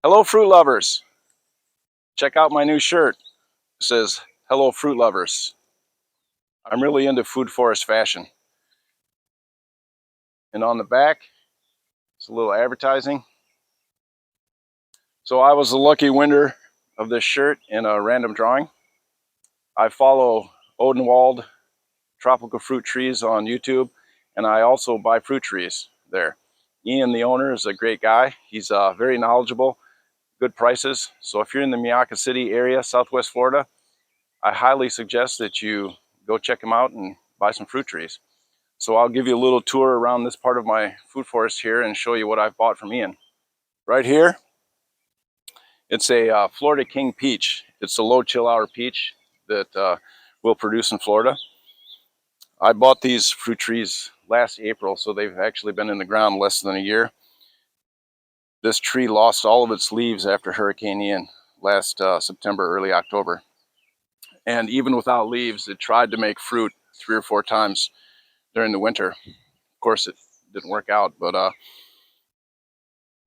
Hello, fruit lovers. Check out my new shirt. It says, Hello, fruit lovers. I'm really into food forest fashion. And on the back, it's a little advertising. So I was the lucky winner of this shirt in a random drawing. I follow Odenwald tropical fruit trees on YouTube, and I also buy fruit trees there. Ian, the owner, is a great guy. He's very knowledgeable, good prices. So if you're in the Miaka City area, Southwest Florida, I highly suggest that you go check him out and buy some fruit trees. So I'll give you a little tour around this part of my food forest here and show you what I've bought from Ian. Right here, it's a Florida King peach. It's a low chill hour peach that we'll produce in Florida. I bought these fruit trees last April, so they've actually been in the ground less than a year. This tree lost all of its leaves after Hurricane Ian last September, early October. And even without leaves, it tried to make fruit 3 or 4 times during the winter. Of course, it didn't work out, but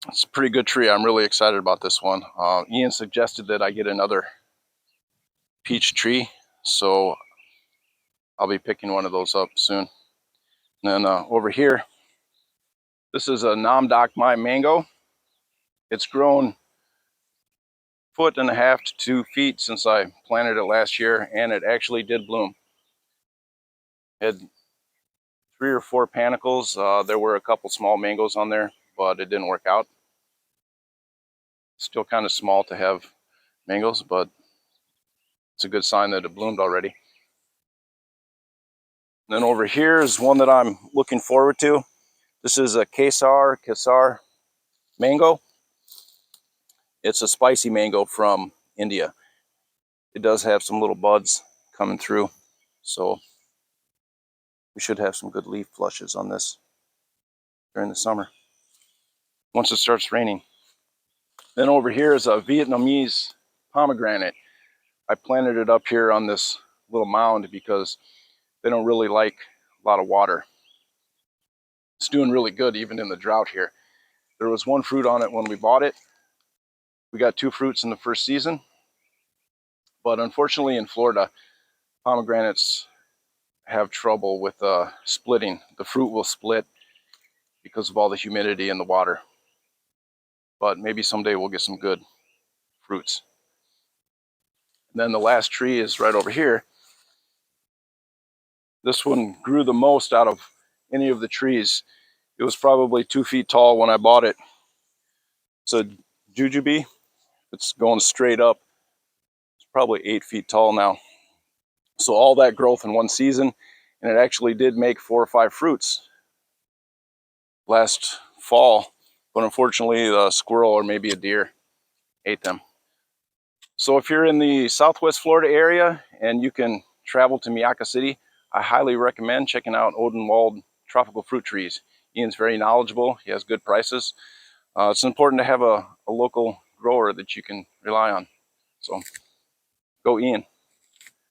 it's a pretty good tree. I'm really excited about this one. Ian suggested that I get another peach tree, so I'll be picking one of those up soon. And then over here, this is a Namdok Mai mango. It's grown 1.5 to 2 feet since I planted it last year, and it actually did bloom. It had 3 or 4 panicles. There were a couple small mangoes on there, but it didn't work out. Still kind of small to have mangoes, but it's a good sign that it bloomed already. And then over here is one that I'm looking forward to. This is a Kesar mango. It's a spicy mango from India. It does have some little buds coming through, so we should have some good leaf flushes on this during the summer once it starts raining. Then over here is a Vietnamese pomegranate. I planted it up here on this little mound because they don't really like a lot of water. It's doing really good even in the drought here. There was 1 fruit on it when we bought it. We got 2 fruits in the first season, but unfortunately in Florida, pomegranates have trouble with splitting. The fruit will split because of all the humidity in the water. But maybe someday we'll get some good fruits. And then the last tree is right over here. This one grew the most out of any of the trees. It was probably 2 feet tall when I bought it. It's a jujube. It's going straight up. It's probably 8 feet tall now. So all that growth in one season, and it actually did make 4 or 5 fruits last fall, but unfortunately a squirrel or maybe a deer ate them. So if you're in the Southwest Florida area and you can travel to Miaka City, I highly recommend checking out Odenwald tropical fruit trees. Ian's very knowledgeable. He has good prices. It's important to have a local grower that you can rely on. So go Ian.